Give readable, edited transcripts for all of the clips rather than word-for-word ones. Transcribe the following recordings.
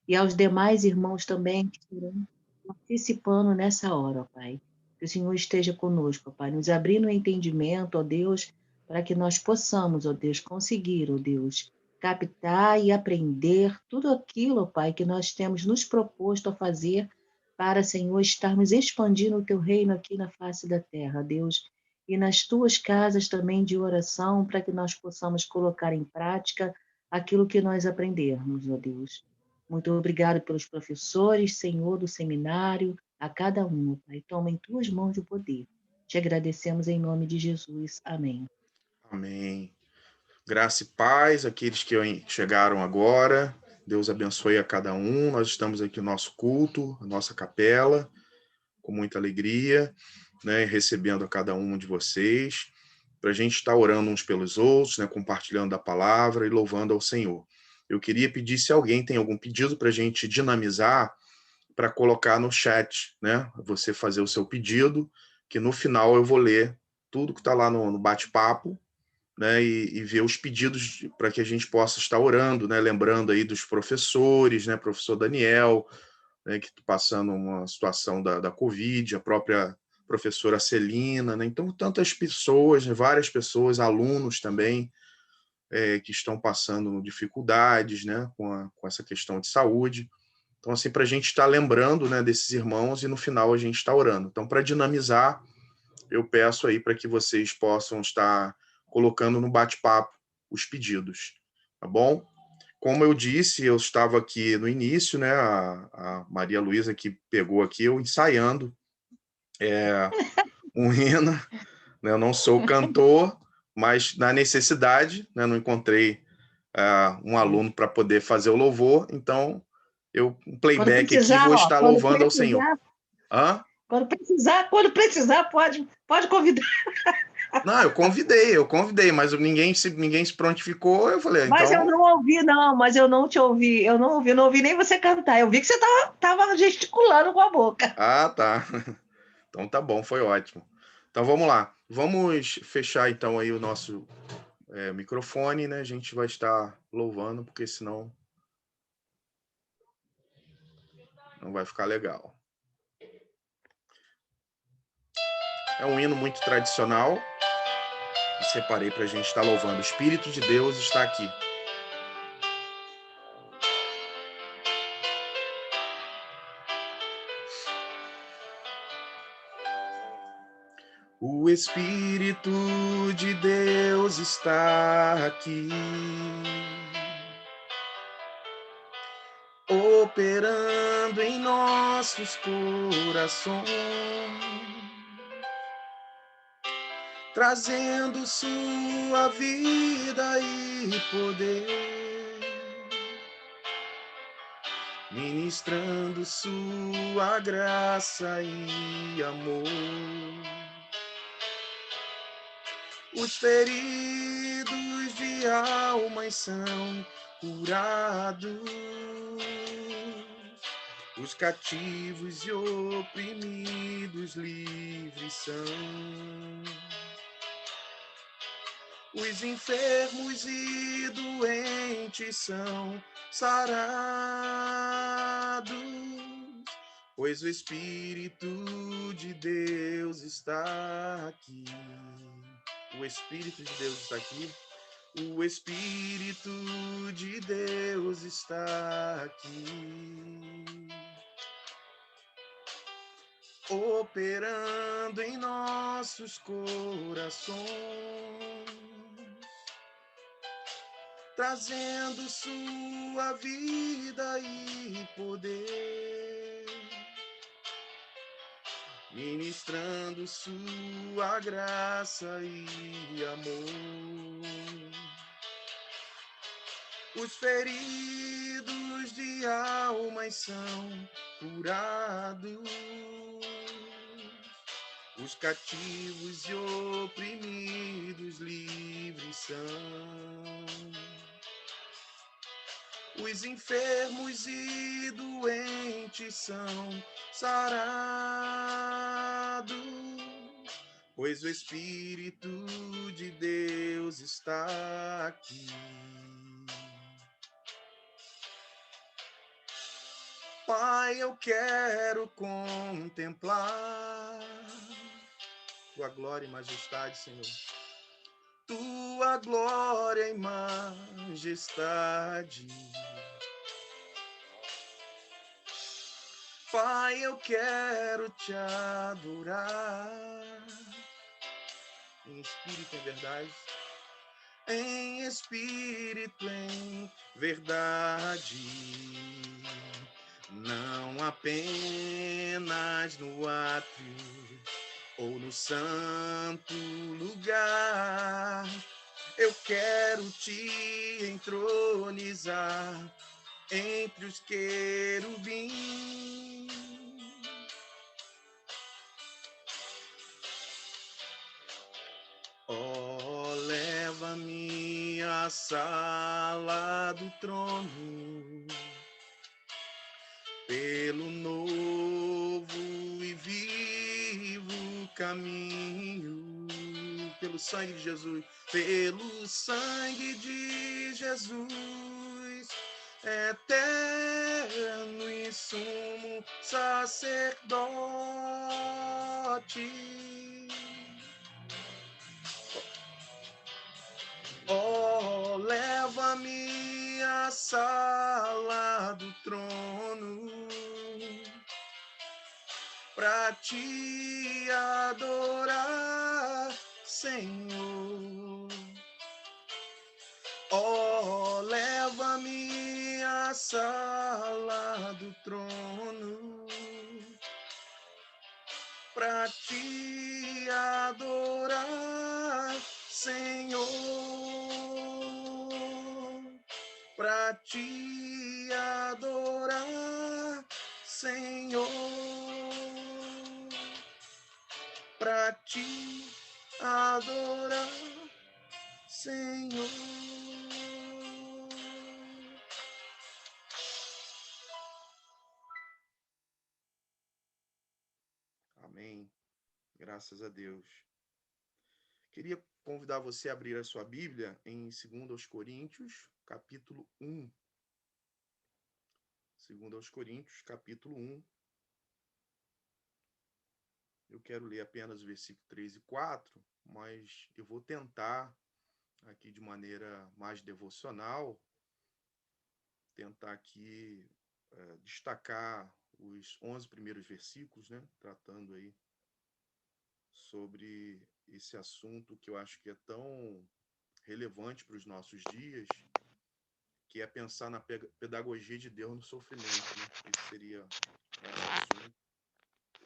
E aos demais irmãos também que estarão participando nessa hora, ó Pai. Que o Senhor esteja conosco, ó Pai, nos abrindo o entendimento, ó Deus, para que nós possamos, ó Deus, conseguir, ó Deus, captar e aprender tudo aquilo, ó Pai, que nós temos nos proposto a fazer para, Senhor, estarmos expandindo o teu reino aqui na face da terra, Deus, e nas tuas casas também de oração, para que nós possamos colocar em prática aquilo que nós aprendermos, ó Deus. Muito obrigado pelos professores, Senhor, do seminário, a cada um, Pai. Toma em tuas mãos o poder. Te agradecemos em nome de Jesus. Amém. Amém. Graça e paz àqueles que chegaram agora. Deus abençoe a cada um. Nós estamos aqui no nosso culto, a nossa capela, com muita alegria, né, recebendo a cada um de vocês, para a gente estar orando uns pelos outros, né, compartilhando a palavra e louvando ao Senhor. Eu queria pedir, se alguém tem algum pedido para a gente dinamizar, para colocar no chat, né? Você fazer o seu pedido, que no final eu vou ler tudo que está lá no bate-papo, né? E ver os pedidos para que a gente possa estar orando, né? Lembrando aí dos professores, né? Professor Daniel, né? Que está passando uma situação da Covid, a própria professora Celina, né? Então, tantas pessoas, né? Várias pessoas, alunos também, que estão passando dificuldades, né? Com essa questão de saúde. Então, assim, para a gente estar lembrando, né, desses irmãos e no final a gente está orando. Então, para dinamizar, eu peço aí para que vocês possam estar colocando no bate-papo os pedidos, tá bom? Como eu disse, eu estava aqui no início, né, a Maria Luísa que pegou aqui, eu ensaiando um hino, né, eu não sou cantor, mas na necessidade, né, não encontrei um aluno para poder fazer o louvor, então um Quando playback aqui, precisar, vou ó, estar louvando ao Senhor. Hã? quando precisar, pode convidar. Não, eu convidei, mas ninguém se prontificou, eu falei, Mas eu então, não ouvi, não, mas eu não te ouvi, eu não ouvi nem você cantar. Eu vi que você tava gesticulando com a boca. tá. Então tá bom, foi ótimo. Então vamos lá. Vamos fechar então aí o nosso microfone, né? A gente vai estar louvando, porque senão não vai ficar legal. É um hino muito tradicional. E separei para a gente estar louvando. O Espírito de Deus está aqui. O Espírito de Deus está aqui, operando em nossos corações, trazendo sua vida e poder, ministrando sua graça e amor. Os feridos de almas são curados, os cativos e oprimidos livres são. Os enfermos e doentes são sarados, pois o Espírito de Deus está aqui. O Espírito de Deus está aqui. O Espírito de Deus está aqui, operando em nossos corações, trazendo sua vida e poder, ministrando sua graça e amor. Os feridos de almas são curados, os cativos e oprimidos livres são. Os enfermos e doentes são sarados, pois o Espírito de Deus está aqui. Pai, eu quero contemplar tua glória e majestade, Senhor. Tua glória e majestade. Pai, eu quero te adorar em espírito e em verdade. Em espírito, em verdade, não apenas no átrio ou no santo lugar. Eu quero te entronizar entre os querubins. Oh, leva-me à sala do trono, pelo novo e vivo caminho, pelo sangue de Jesus, pelo sangue de Jesus, eterno e sumo sacerdote. Oh, leva-me à sala do trono pra te adorar, Senhor. Oh, leva-me à sala do trono pra te adorar, Senhor, pra te adorar, Senhor, pra te adorar, Senhor. Amém. Graças a Deus. Queria convidar você a abrir a sua Bíblia em 2 Coríntios, capítulo 1. 2 Coríntios, capítulo 1. Eu quero ler apenas o versículo 3 e 4, mas eu vou tentar, aqui de maneira mais devocional, tentar aqui destacar os 11 primeiros versículos, né, tratando aí sobre esse assunto que eu acho que é tão relevante para os nossos dias, que é pensar na pedagogia de Deus no sofrimento, né? Esse seria nosso assunto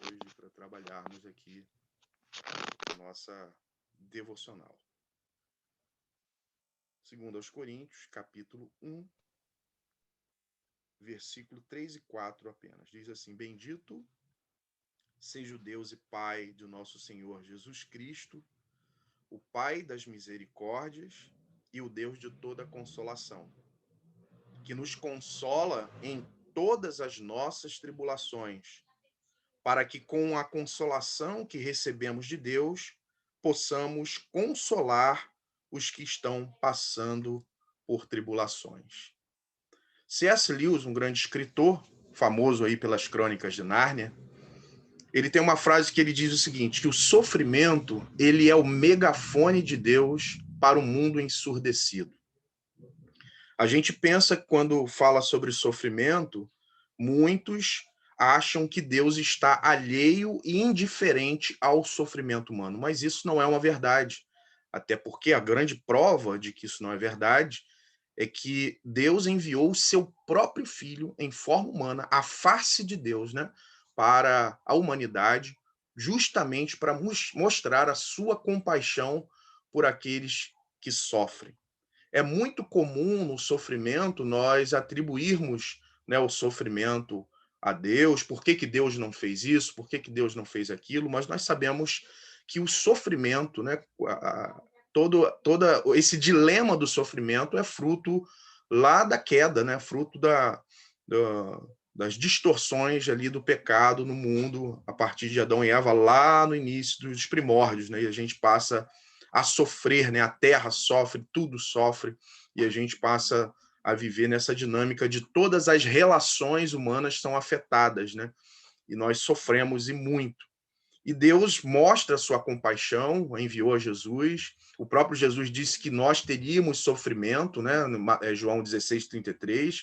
hoje para trabalharmos aqui a nossa devocional. 2 Coríntios, capítulo 1, versículo 3 e 4 apenas. Diz assim: Bendito seja o Deus e Pai de nosso Senhor Jesus Cristo, o Pai das misericórdias e o Deus de toda consolação, que nos consola em todas as nossas tribulações, para que com a consolação que recebemos de Deus, possamos consolar os que estão passando por tribulações. C.S. Lewis, um grande escritor, famoso aí pelas Crônicas de Nárnia, ele tem uma frase que ele diz o seguinte, que o sofrimento, ele é o megafone de Deus para o mundo ensurdecido. A gente pensa que quando fala sobre sofrimento, muitos acham que Deus está alheio e indiferente ao sofrimento humano, mas isso não é uma verdade. Até porque a grande prova de que isso não é verdade é que Deus enviou o seu próprio filho em forma humana, a face de Deus, né, para a humanidade, justamente para mostrar a sua compaixão por aqueles que sofrem. É muito comum no sofrimento nós atribuirmos, né, o sofrimento a Deus, por que Deus não fez isso, por que Deus não fez aquilo, mas nós sabemos que o sofrimento, né, todo esse dilema do sofrimento é fruto lá da queda, né, fruto das distorções ali do pecado no mundo, a partir de Adão e Eva, lá no início dos primórdios, né, e a gente passa a sofrer, né? A terra sofre, tudo sofre, e a gente passa a viver nessa dinâmica de todas as relações humanas são afetadas, né? E nós sofremos e muito. E Deus mostra a sua compaixão, enviou a Jesus. O próprio Jesus disse que nós teríamos sofrimento, né? João 16:33,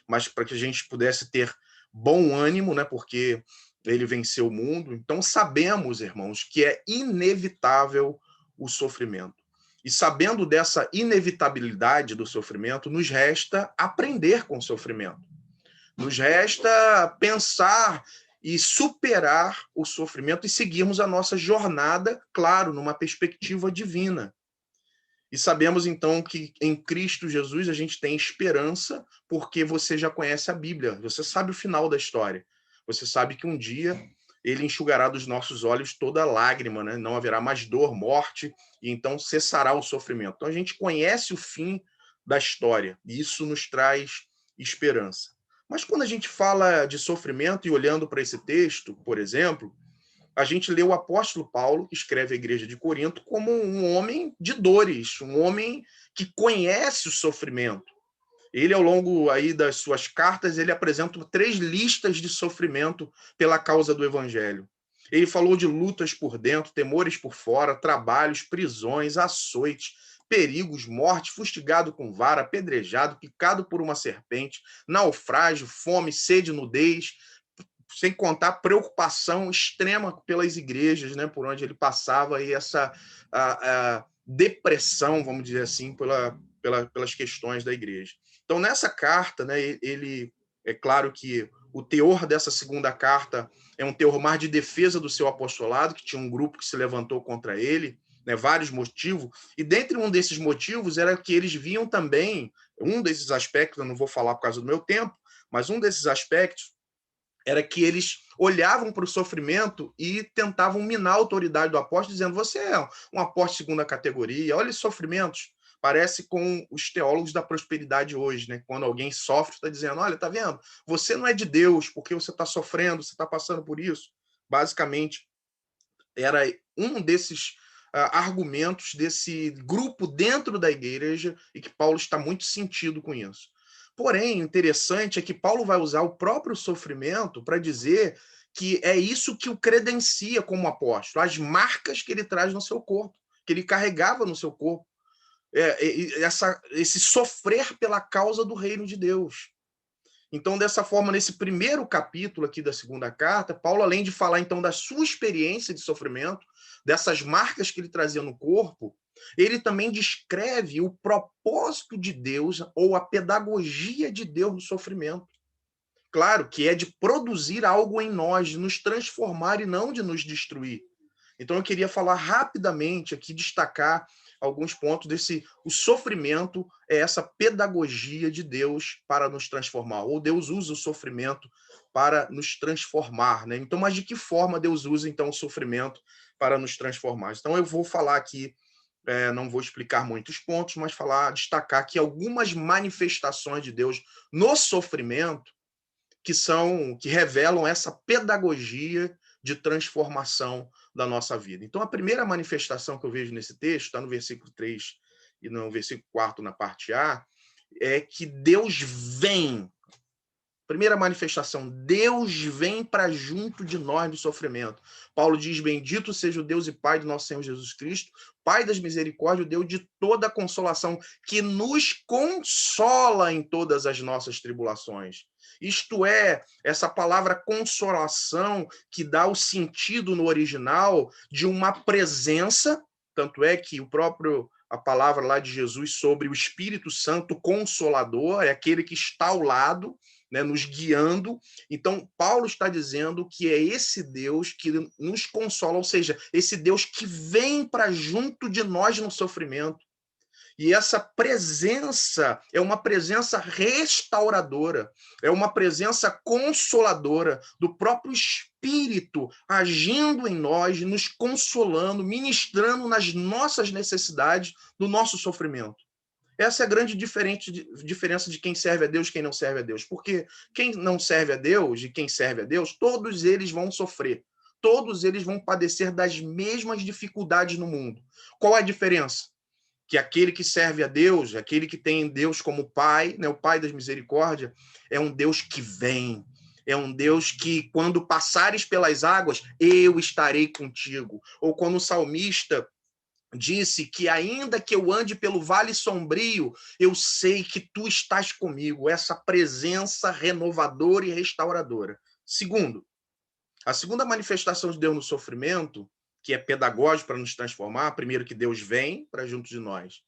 mas para que a gente pudesse ter bom ânimo, né? Porque ele venceu o mundo. Então sabemos, irmãos, que é inevitável o sofrimento. E sabendo dessa inevitabilidade do sofrimento, nos resta aprender com o sofrimento. Nos resta pensar e superar o sofrimento e seguirmos a nossa jornada, claro, numa perspectiva divina. E sabemos, então, que em Cristo Jesus a gente tem esperança, porque você já conhece a Bíblia, você sabe o final da história. Você sabe que um dia ele enxugará dos nossos olhos toda lágrima, né? Não haverá mais dor, morte, e então cessará o sofrimento. Então a gente conhece o fim da história, e isso nos traz esperança. Mas quando a gente fala de sofrimento e olhando para esse texto, por exemplo, a gente lê o apóstolo Paulo, que escreve a igreja de Corinto, como um homem de dores, um homem que conhece o sofrimento. Ele, ao longo aí das suas cartas, ele apresenta 3 listas de sofrimento pela causa do evangelho. Ele falou de lutas por dentro, temores por fora, trabalhos, prisões, açoites, perigos, morte, fustigado com vara, apedrejado, picado por uma serpente, naufrágio, fome, sede, nudez, sem contar preocupação extrema pelas igrejas, né, por onde ele passava, e essa depressão, vamos dizer assim, pelas questões da igreja. Então, nessa carta, né, ele é claro que o teor dessa segunda carta é um teor mais de defesa do seu apostolado, que tinha um grupo que se levantou contra ele, né, vários motivos, e dentre um desses motivos era que eles viam também, um desses aspectos, eu não vou falar por causa do meu tempo, mas um desses aspectos era que eles olhavam para o sofrimento e tentavam minar a autoridade do apóstolo, dizendo: você é um apóstolo de segunda categoria, olha os sofrimentos. Parece com os teólogos da prosperidade hoje, né? Quando alguém sofre, está dizendo: olha, tá vendo? Você não é de Deus, porque você está sofrendo, você está passando por isso. Basicamente, era um desses argumentos desse grupo dentro da igreja, e que Paulo está muito sentido com isso. Porém, interessante é que Paulo vai usar o próprio sofrimento para dizer que é isso que o credencia como apóstolo, as marcas que ele traz no seu corpo, que ele carregava no seu corpo. Esse sofrer pela causa do reino de Deus. Então, dessa forma, nesse primeiro capítulo aqui da segunda carta, Paulo, além de falar então da sua experiência de sofrimento, dessas marcas que ele trazia no corpo, ele também descreve o propósito de Deus ou a pedagogia de Deus no sofrimento. Claro que é de produzir algo em nós, de nos transformar e não de nos destruir. Então eu queria falar rapidamente aqui, destacar alguns pontos desse. O sofrimento é essa pedagogia de Deus para nos transformar, ou Deus usa o sofrimento para nos transformar, né? Então, mas de que forma Deus usa então o sofrimento para nos transformar? Então eu vou falar aqui, não vou explicar muitos pontos, mas destacar aqui algumas manifestações de Deus no sofrimento que revelam essa pedagogia de transformação da nossa vida. Então, a primeira manifestação que eu vejo nesse texto, está no versículo 3 e no versículo 4, na parte A, é que Deus vem. Primeira manifestação, Deus vem para junto de nós no sofrimento. Paulo diz: bendito seja o Deus e Pai do nosso Senhor Jesus Cristo, Pai das misericórdias, o Deus de toda a consolação, que nos consola em todas as nossas tribulações. Isto é, essa palavra consolação, que dá o sentido no original de uma presença, tanto é que a palavra lá de Jesus sobre o Espírito Santo Consolador é aquele que está ao lado, né, nos guiando. Então, Paulo está dizendo que é esse Deus que nos consola, ou seja, esse Deus que vem para junto de nós no sofrimento. E essa presença é uma presença restauradora, é uma presença consoladora do próprio Espírito agindo em nós, nos consolando, ministrando nas nossas necessidades, do nosso sofrimento. Essa é a grande diferença de quem serve a Deus e quem não serve a Deus. Porque quem não serve a Deus e quem serve a Deus, todos eles vão sofrer. Todos eles vão padecer das mesmas dificuldades no mundo. Qual é a diferença? que aquele que serve a Deus, aquele que tem Deus como Pai, né, o Pai das misericórdias, é um Deus que vem, é um Deus que, quando passares pelas águas, eu estarei contigo. Ou quando o salmista disse que, ainda que eu ande pelo vale sombrio, eu sei que tu estás comigo, essa presença renovadora e restauradora. Segundo, a segunda manifestação de Deus no sofrimento, que é pedagógico para nos transformar, primeiro, que Deus vem para junto de nós.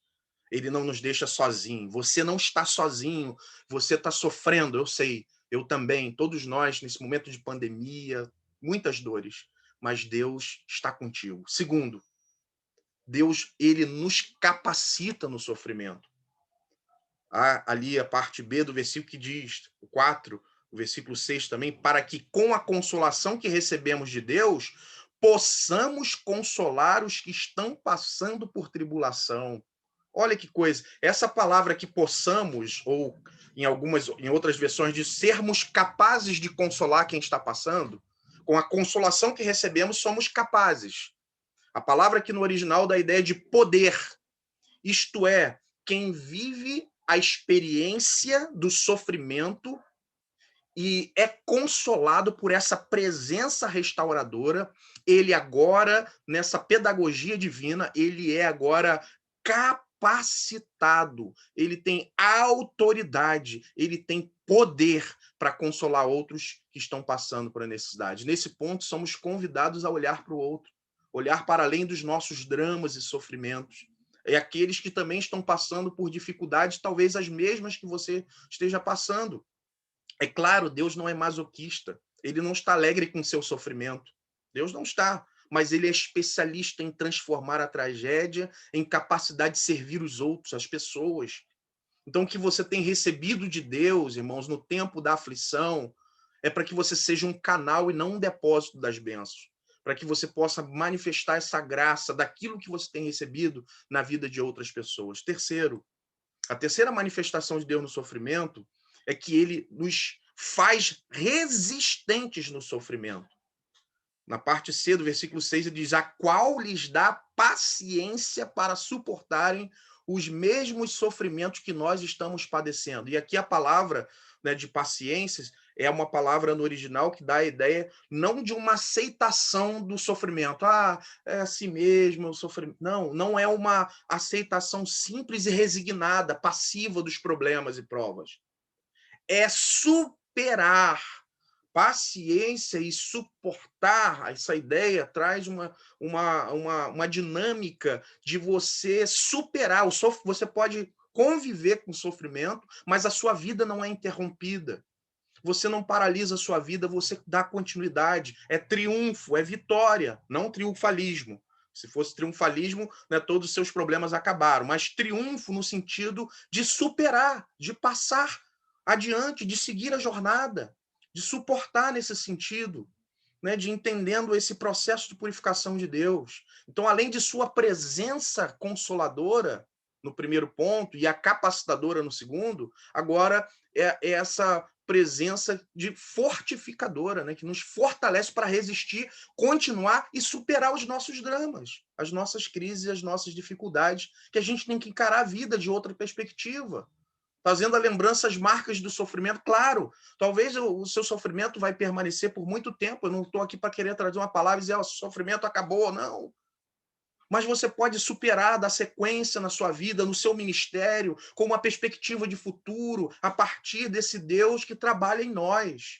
Ele não nos deixa sozinho. Você não está sozinho, você está sofrendo, eu sei, eu também, todos nós, nesse momento de pandemia, muitas dores, mas Deus está contigo. Segundo, Deus, ele nos capacita no sofrimento. Há ali a parte B do versículo que diz, o 4, o versículo 6 também, para que com a consolação que recebemos de Deus, possamos consolar os que estão passando por tribulação. Olha que coisa, essa palavra que possamos, ou em outras versões, de sermos capazes de consolar quem está passando, com a consolação que recebemos, somos capazes. A palavra aqui no original dá a ideia de poder, isto é, quem vive a experiência do sofrimento e é consolado por essa presença restauradora, ele agora, nessa pedagogia divina, ele é agora capacitado, ele tem autoridade, ele tem poder para consolar outros que estão passando por necessidade. Nesse ponto, somos convidados a olhar para o outro, olhar para além dos nossos dramas e sofrimentos. E aqueles que também estão passando por dificuldades, talvez as mesmas que você esteja passando. É claro, Deus não é masoquista. Ele não está alegre com o seu sofrimento. Deus não está. Mas ele é especialista em transformar a tragédia em capacidade de servir os outros, as pessoas. Então, o que você tem recebido de Deus, irmãos, no tempo da aflição, é para que você seja um canal e não um depósito das bênçãos. Para que você possa manifestar essa graça daquilo que você tem recebido na vida de outras pessoas. Terceiro, a terceira manifestação de Deus no sofrimento é que ele nos faz resistentes no sofrimento. Na parte C do versículo 6, ele diz: a qual lhes dá paciência para suportarem os mesmos sofrimentos que nós estamos padecendo. E aqui a palavra, né, de paciência é uma palavra no original que dá a ideia não de uma aceitação do sofrimento. Ah, é assim mesmo, o sofrimento. Não, não é uma aceitação simples e resignada, passiva dos problemas e provas. É superar. Paciência e suportar, essa ideia traz uma dinâmica de você superar. Você pode conviver com o sofrimento, mas a sua vida não é interrompida. Você não paralisa a sua vida, você dá continuidade. É triunfo, é vitória, não triunfalismo. Se fosse triunfalismo, né, todos os seus problemas acabaram. Mas triunfo no sentido de superar, de passar adiante, de seguir a jornada, de suportar nesse sentido, né, de entendendo esse processo de purificação de Deus. Então, além de sua presença consoladora, no primeiro ponto, e a capacitadora no segundo, agora é essa presença de fortificadora, né, que nos fortalece para resistir, continuar e superar os nossos dramas, as nossas crises, as nossas dificuldades, que a gente tem que encarar a vida de outra perspectiva, fazendo a lembrança, as marcas do sofrimento. Claro, talvez o seu sofrimento vai permanecer por muito tempo. Eu não estou aqui para querer trazer uma palavra e dizer, o sofrimento acabou, não. Mas você pode superar, dar sequência na sua vida, no seu ministério, com uma perspectiva de futuro, a partir desse Deus que trabalha em nós,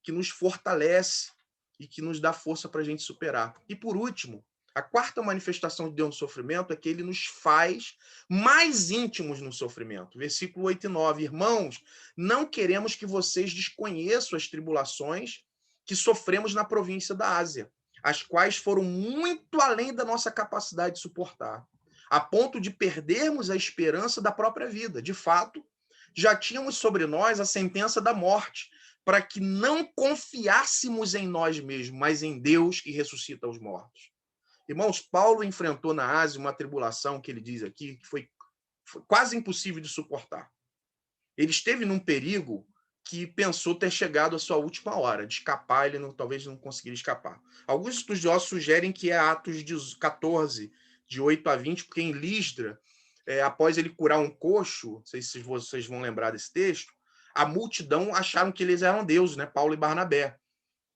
que nos fortalece e que nos dá força para a gente superar. E por último, a quarta manifestação de Deus no sofrimento é que ele nos faz mais íntimos no sofrimento. Versículo 8 e 9. Irmãos, não queremos que vocês desconheçam as tribulações que sofremos na província da Ásia, as quais foram muito além da nossa capacidade de suportar, a ponto de perdermos a esperança da própria vida. De fato, já tínhamos sobre nós a sentença da morte, para que não confiássemos em nós mesmos, mas em Deus que ressuscita os mortos. Irmãos, Paulo enfrentou na Ásia uma tribulação, que ele diz aqui, que foi quase impossível de suportar. Ele esteve num perigo que pensou ter chegado à sua última hora, de escapar, ele talvez não conseguiria escapar. Alguns estudiosos sugerem que é Atos 14, de 8 a 20, porque em Listra após ele curar um coxo, não sei se vocês vão lembrar desse texto, a multidão acharam que eles eram deuses, né? Paulo e Barnabé.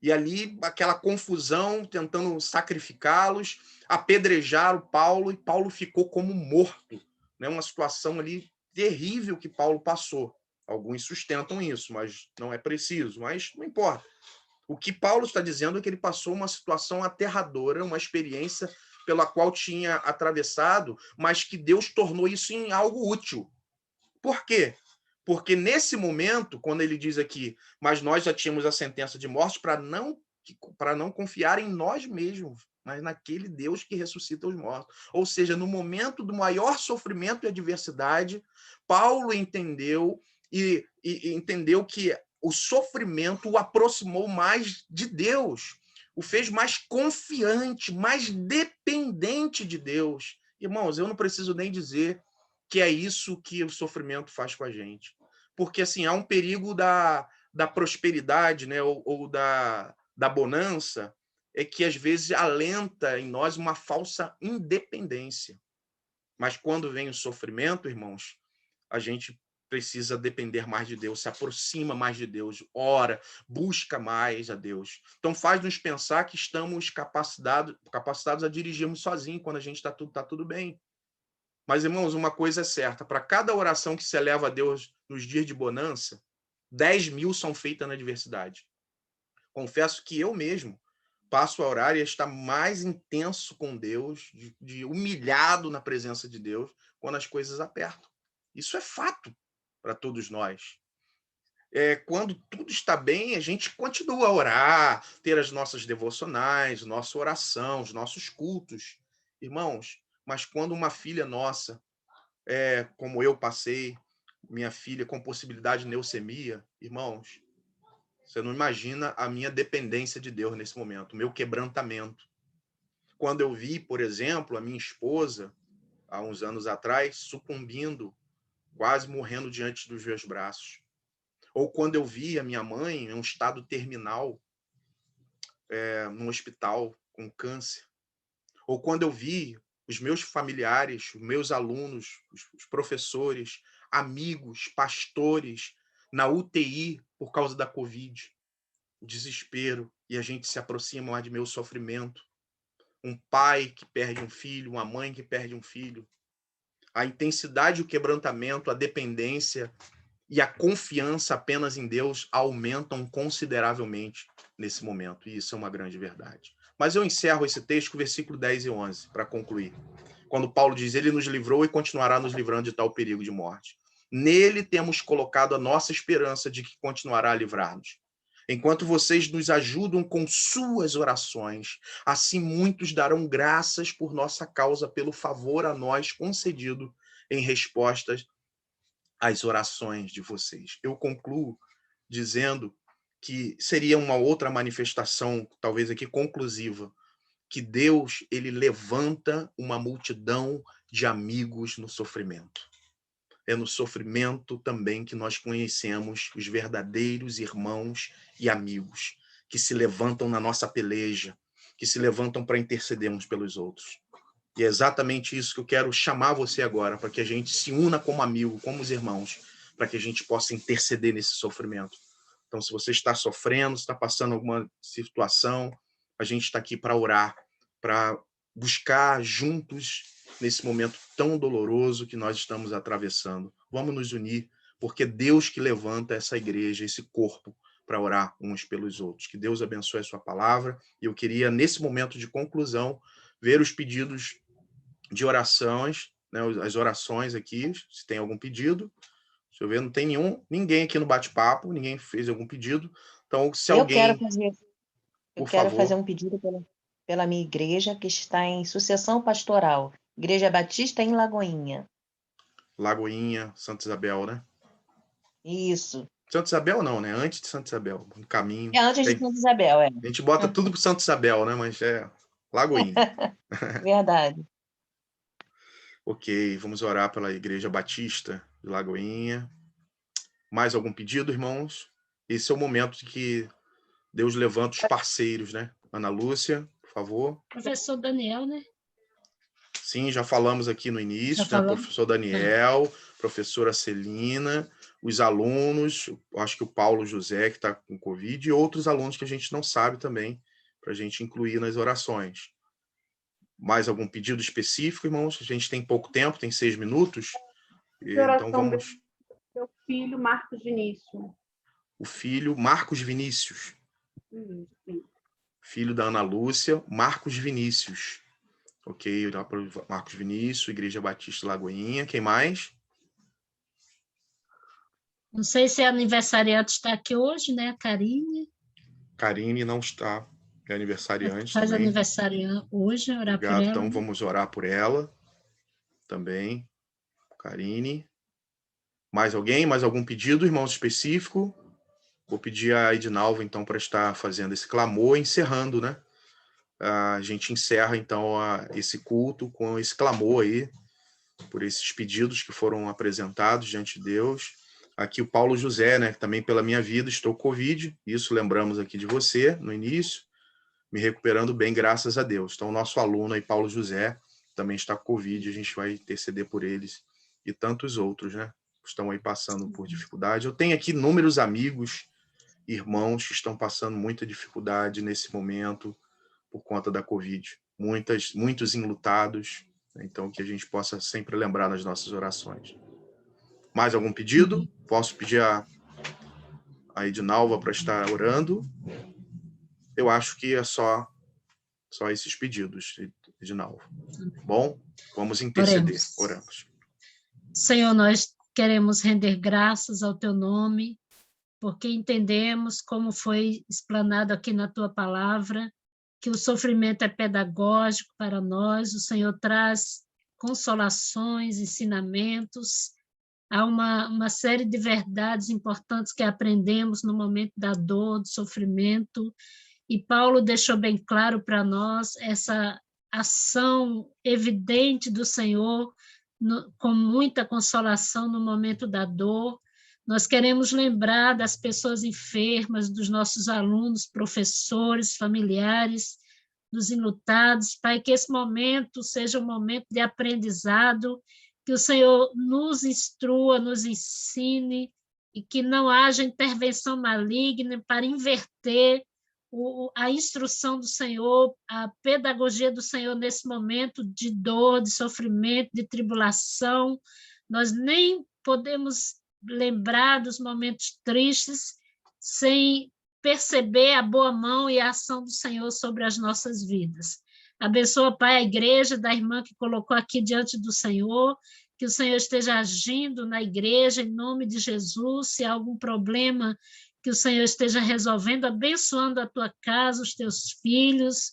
E ali, aquela confusão, tentando sacrificá-los, apedrejaram Paulo, e Paulo ficou como morto. Né? Uma situação ali terrível que Paulo passou. Alguns sustentam isso, mas não é preciso, mas não importa. O que Paulo está dizendo é que ele passou uma situação aterradora, uma experiência pela qual tinha atravessado, mas que Deus tornou isso em algo útil. Por quê? Porque nesse momento, quando ele diz aqui, mas nós já tínhamos a sentença de morte para não confiar em nós mesmos, mas naquele Deus que ressuscita os mortos. Ou seja, no momento do maior sofrimento e adversidade, Paulo entendeu e entendeu que o sofrimento o aproximou mais de Deus, o fez mais confiante, mais dependente de Deus. Irmãos, eu não preciso nem dizer que é isso que o sofrimento faz com a gente. Porque assim, há um perigo da prosperidade, né, ou da bonança, é que às vezes alenta em nós uma falsa independência. Mas quando vem o sofrimento, irmãos, a gente precisa depender mais de Deus, se aproxima mais de Deus, ora, busca mais a Deus. Então faz-nos pensar que estamos capacitados a dirigirmos sozinhos quando a gente está tudo bem. Mas, irmãos, uma coisa é certa, para cada oração que se eleva a Deus nos dias de bonança, 10.000 são feitas na adversidade. Confesso que eu mesmo passo a orar e a estar mais intenso com Deus, de humilhado na presença de Deus, quando as coisas apertam. Isso é fato para todos nós. Quando tudo está bem, a gente continua a orar, ter as nossas devocionais, nossa oração, os nossos cultos. Irmãos, mas quando uma filha nossa, como eu passei, minha filha com possibilidade de leucemia, irmãos, você não imagina a minha dependência de Deus nesse momento, o meu quebrantamento. Quando eu vi, por exemplo, a minha esposa, há uns anos atrás, sucumbindo, quase morrendo diante dos meus braços. Ou quando eu vi a minha mãe em um estado terminal, num hospital com câncer. Ou quando eu vi os meus familiares, os meus alunos, os professores, amigos, pastores, na UTI por causa da Covid. O desespero, e a gente se aproxima mais de meu sofrimento. Um pai que perde um filho, uma mãe que perde um filho. A intensidade, o quebrantamento, a dependência e a confiança apenas em Deus aumentam consideravelmente nesse momento. E isso é uma grande verdade. Mas eu encerro esse texto com o versículo 10 e 11, para concluir. Quando Paulo diz, ele nos livrou e continuará nos livrando de tal perigo de morte. Nele temos colocado a nossa esperança de que continuará a livrar-nos. Enquanto vocês nos ajudam com suas orações, assim muitos darão graças por nossa causa, pelo favor a nós concedido em respostas às orações de vocês. Eu concluo dizendo que seria uma outra manifestação, talvez aqui conclusiva, que Deus, ele levanta uma multidão de amigos no sofrimento. É no sofrimento também que nós conhecemos os verdadeiros irmãos e amigos que se levantam na nossa peleja, que se levantam para intercedermos pelos outros. E é exatamente isso que eu quero chamar você agora, para que a gente se una como amigo, como os irmãos, para que a gente possa interceder nesse sofrimento. Então, se você está sofrendo, se está passando alguma situação, a gente está aqui para orar, para buscar juntos nesse momento tão doloroso que nós estamos atravessando. Vamos nos unir, porque é Deus que levanta essa igreja, esse corpo, para orar uns pelos outros. Que Deus abençoe a sua palavra. E eu queria, nesse momento de conclusão, ver os pedidos de orações, né, as orações aqui, se tem algum pedido. Deixa eu ver, não tem ninguém aqui no bate-papo, ninguém fez algum pedido. Então, se alguém, Eu por quero fazer favor. um pedido pela minha igreja, que está em sucessão pastoral, Igreja Batista em Lagoinha. Lagoinha, Santa Isabel, né? Isso. Santa Isabel não, né? Antes de Santa Isabel, no caminho. É antes de Santa Isabel, é. A gente bota tudo pro Santa Isabel, né? Mas é Lagoinha. Verdade. Ok, vamos orar pela Igreja Batista de Lagoinha. Mais algum pedido, irmãos? Esse é o momento de que Deus levanta os parceiros, né? Ana Lúcia, por favor. Professor Daniel, né? Sim, já falamos aqui no início, né? falamos? Professor Daniel, professora Celina, os alunos, acho que o Paulo José, que está com Covid, e outros alunos que a gente não sabe também, para a gente incluir nas orações. Mais algum pedido específico, irmãos? A gente tem pouco tempo, tem 6 minutos. Então vamos... Seu filho, Marcos Vinícius. O filho, Marcos Vinícius. Filho da Ana Lúcia, Marcos Vinícius. Ok, lá para Marcos Vinícius, Igreja Batista Lagoinha. Quem mais? Não sei se a aniversariante está aqui hoje, né? A Karine. Karine não está, é aniversariante Faz também. aniversário hoje, orar Obrigado, por ela. então vamos orar por ela também. Karine. Mais alguém? Mais algum pedido, irmão, específico? Vou pedir a Edinalva, então, para estar fazendo esse clamor, encerrando, né? A gente encerra, então, esse culto com esse clamor aí, por esses pedidos que foram apresentados diante de Deus. Aqui o Paulo José, né? Também pela minha vida, estou com Covid. Isso lembramos aqui de você no início. Me recuperando bem, graças a Deus. Então, o nosso aluno aí, Paulo José, também está com Covid. A gente vai interceder por eles e tantos outros, né? Estão aí passando por dificuldade. Eu tenho aqui inúmeros amigos, irmãos que estão passando muita dificuldade nesse momento por conta da Covid. Muitos enlutados. Então, que a gente possa sempre lembrar nas nossas orações. Mais algum pedido? Posso pedir a Edinalva para estar orando? Eu acho que é só esses pedidos, Edinalva. Bom, vamos interceder. Oramos. Senhor, nós queremos render graças ao teu nome, porque entendemos, como foi explanado aqui na tua palavra, que o sofrimento é pedagógico para nós, o Senhor traz consolações, ensinamentos, há uma série de verdades importantes que aprendemos no momento da dor, do sofrimento, e Paulo deixou bem claro para nós essa ação evidente do Senhor, com muita consolação no momento da dor. Nós queremos lembrar das pessoas enfermas, dos nossos alunos, professores, familiares, dos enlutados. Pai, que esse momento seja um momento de aprendizado, que o Senhor nos instrua, nos ensine, e que não haja intervenção maligna para inverter a instrução do Senhor, a pedagogia do Senhor nesse momento de dor, de sofrimento, de tribulação. Nós nem podemos lembrar dos momentos tristes sem perceber a boa mão e a ação do Senhor sobre as nossas vidas. Abençoa, Pai, a igreja da irmã que colocou aqui diante do Senhor, que o Senhor esteja agindo na igreja, em nome de Jesus. Se há algum problema, que o Senhor esteja resolvendo, abençoando a tua casa, os teus filhos,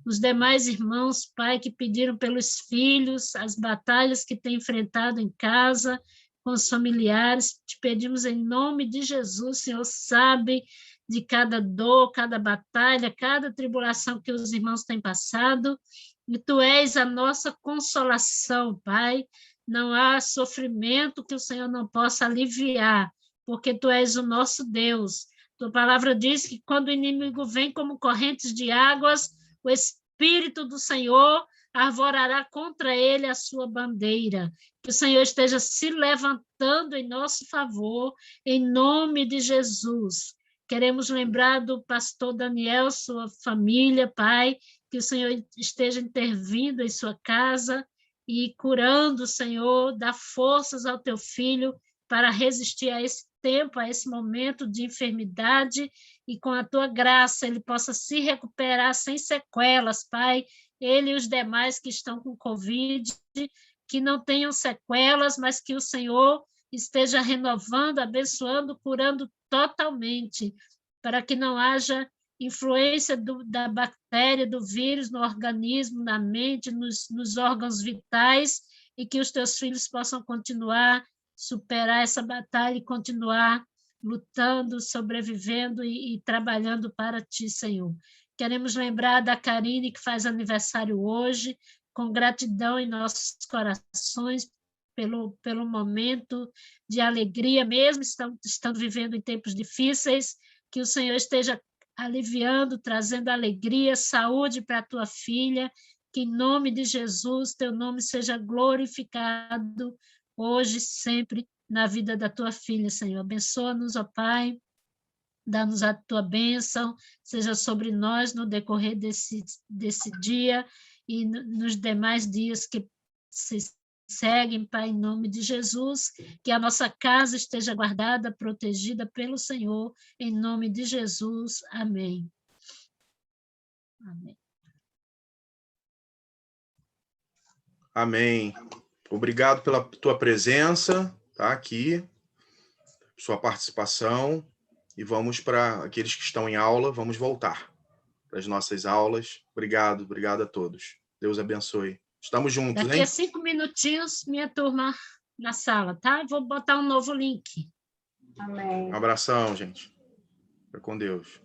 os demais irmãos, Pai, que pediram pelos filhos, as batalhas que têm enfrentado em casa, com os familiares. Te pedimos em nome de Jesus, o Senhor sabe de cada dor, cada batalha, cada tribulação que os irmãos têm passado, e Tu és a nossa consolação, Pai. Não há sofrimento que o Senhor não possa aliviar, porque Tu és o nosso Deus. Tua palavra diz que quando o inimigo vem como correntes de águas, o Espírito do Senhor arvorará contra ele a sua bandeira. Que o Senhor esteja se levantando em nosso favor, em nome de Jesus. Queremos lembrar do pastor Daniel, sua família, Pai, que o Senhor esteja intervindo em sua casa e curando, Senhor, dá forças ao teu filho para resistir a esse tempo, a esse momento de enfermidade, e com a tua graça ele possa se recuperar sem sequelas, Pai. Ele e os demais que estão com Covid, que não tenham sequelas, mas que o Senhor esteja renovando, abençoando, curando totalmente, para que não haja influência da bactéria, do vírus no organismo, na mente, nos órgãos vitais, e que os teus filhos possam continuar, superar essa batalha e continuar lutando, sobrevivendo e trabalhando para ti, Senhor. Queremos lembrar da Karine, que faz aniversário hoje, com gratidão em nossos corações pelo momento de alegria, mesmo estando vivendo em tempos difíceis, que o Senhor esteja aliviando, trazendo alegria, saúde para a tua filha, que em nome de Jesus, teu nome seja glorificado hoje e sempre na vida da tua filha, Senhor. Abençoa-nos, ó Pai, dá-nos a tua bênção, seja sobre nós no decorrer desse dia e nos demais dias que se seguem, Pai, em nome de Jesus, que a nossa casa esteja guardada, protegida pelo Senhor, em nome de Jesus. Amém. Amém. Amém. Obrigado pela tua presença, tá, aqui, sua participação, e vamos para aqueles que estão em aula, vamos voltar para as nossas aulas. Obrigado a todos. Deus abençoe. Estamos juntos, Daqui hein? a 5 minutinhos, minha turma na sala, tá? Vou botar um novo link. Amém. Um abração, gente. Fica com Deus.